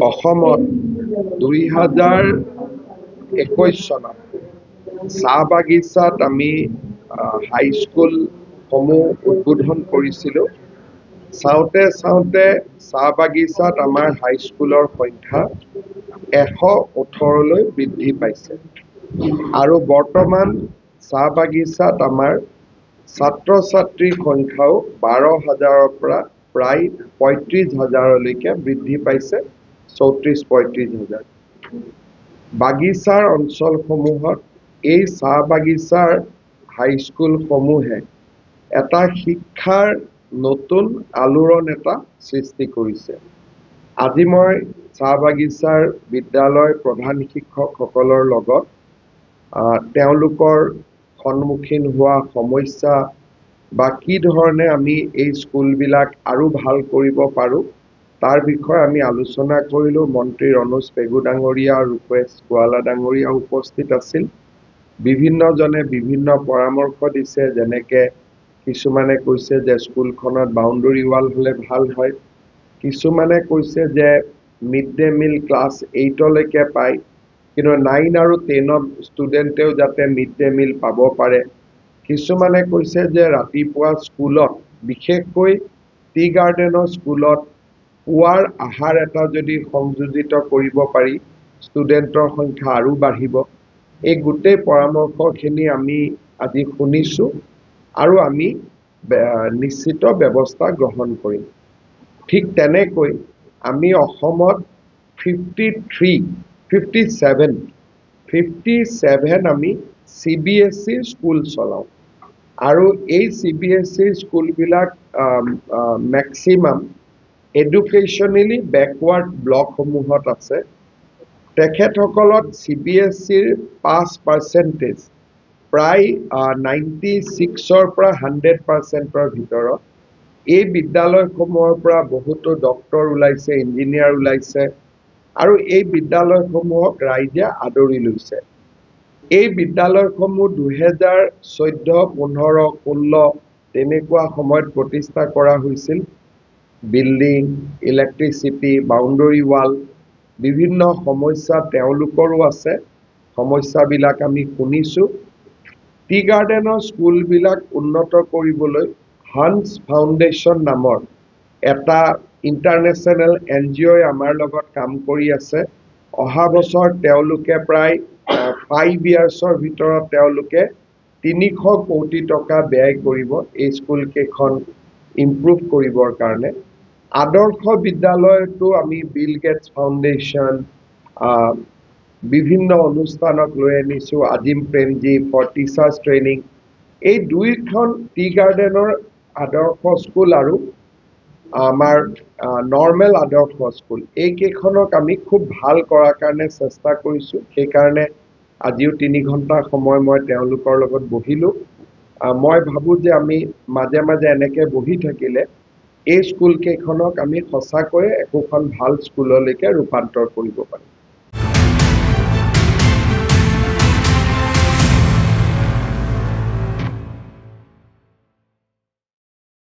অসমত 2021 চনত চাহ বাগিচাত আমি হাইস্কুল সমূহ উদ্বোধন কৰিছিলোঁ। চাওঁতে চাওঁতে চাহ বাগিচাত আমাৰ হাইস্কুলৰ সংখ্যা 118লৈ বৃদ্ধি পাইছে আৰু বৰ্তমান চাহ বাগিচাত আমাৰ ছাত্ৰ ছাত্ৰীৰ সংখ্যাও 12,000ৰ পৰা প্ৰায় 35,000লৈকে বৃদ্ধি পাইছে, 34-35,000। বাগিচাৰ অঞ্চলসমূহত এই চাহ বাগিচাৰ হাইস্কুলসমূহে এটা শিক্ষাৰ নতুন আলোড়ন এটা সৃষ্টি কৰিছে। আজি মই চাহ বাগিচাৰ বিদ্যালয় প্ৰধান শিক্ষকসকলৰ লগত তেওঁলোকৰ সন্মুখীন হোৱা সমস্যা বা কি ধৰণে আমি এই স্কুলবিলাক আৰু ভাল কৰিব পাৰোঁ তাৰ বিষয়ে আমি আলোচনা কৰিলোঁ। মন্ত্ৰী ৰণোজ পেগু ডাঙৰীয়া, ৰূপেশ গোৱালা ডাঙৰীয়া উপস্থিত আছিল। বিভিন্নজনে বিভিন্ন পৰামৰ্শ দিছে, যেনেকে কিছুমানে কৈছে যে স্কুলখনত বাউণ্ডৰী ৱাল হ'লে ভাল হয়, কিছুমানে কৈছে যে মিড ডে মিল ক্লাছ 8লৈকে পায়, কিন্তু 9 আৰু 10ত ষ্টুডেণ্টেও যাতে মিড ডে মিল পাব পাৰে। কিছুমানে কৈছে যে ৰাতিপুৱা স্কুলত, বিশেষকৈ টি গাৰ্ডেনৰ স্কুলত পুৱাৰ আহাৰ এটা যদি সংযোজিত কৰিব পাৰি ষ্টুডেণ্টৰ সংখ্যা আৰু বাঢ়িব। এই গোটেই পৰামৰ্শখিনি আমি আজি শুনিছোঁ আৰু আমি নিশ্চিত ব্যৱস্থা গ্ৰহণ কৰিম। ঠিক তেনেকৈ আমি অসমত 57 আমি CBSE স্কুল চলাওঁ আৰু এই CBSE স্কুলবিলাক মেক্সিমাম এডুকেশ্যনেলি বেকৱাৰ্ড ব্লকসমূহত আছে। তেখেতসকলত CBSEৰ পাছ পাৰ্চেণ্টেজ প্ৰায় 96ৰ পৰা 100%ৰ ভিতৰত। এই বিদ্যালয়সমূহৰ পৰা বহুতো ডক্তৰ ওলাইছে, ইঞ্জিনিয়াৰ ওলাইছে আৰু এই বিদ্যালয়সমূহক ৰাইজে আদৰি লৈছে। এই বিদ্যালয়সমূহ 2014, 15, 16 তেনেকুৱা সময়ত প্ৰতিষ্ঠা কৰা হৈছিল। বিল্ডিং, ইলেক্ট্ৰিচিটি, বাউণ্ডৰী ৱাল, বিভিন্ন সমস্যা তেওঁলোকৰো আছে। সমস্যাবিলাক আমি শুনিছোঁ। টি গাৰ্ডেনৰ স্কুলবিলাক উন্নত কৰিবলৈ হান্স ফাউণ্ডেশ্যন নামৰ এটা ইণ্টাৰনেশ্যনেল NGOই আমাৰ লগত কাম কৰি আছে। অহা বছৰ তেওঁলোকে প্ৰায় 5 ইয়াৰ্ছৰ ভিতৰত তেওঁলোকে 300 কোটি টকা ব্যয় কৰিব এই স্কুলকেইখন ইম্প্ৰুভ কৰিবৰ কাৰণে। আদৰ্শ বিদ্যালয়তো আমি বিল গেটছ ফাউণ্ডেশ্যন, বিভিন্ন অনুষ্ঠানক লৈ আনিছোঁ, আজিম প্ৰেমজী ফৰ টিচাৰ্ছ ট্ৰেইনিং। এই দুইখন টি গাৰ্ডেনৰ আদৰ্শ স্কুল আৰু আমাৰ নৰ্মেল আদৰ্শ স্কুল, এইকেইখনক আমি খুব ভাল কৰাৰ কাৰণে চেষ্টা কৰিছোঁ। সেইকাৰণে আজিও 3 ঘণ্টা সময় মই তেওঁলোকৰ লগত বহিলোঁ। মই ভাবোঁ যে আমি মাজে মাজে এনেকৈ বহি থাকিলে এই স্কুলকেইখনক আমি সঁচাকৈয়ে একোখন ভাল স্কুললৈকে ৰূপান্তৰ কৰিব পাৰিম।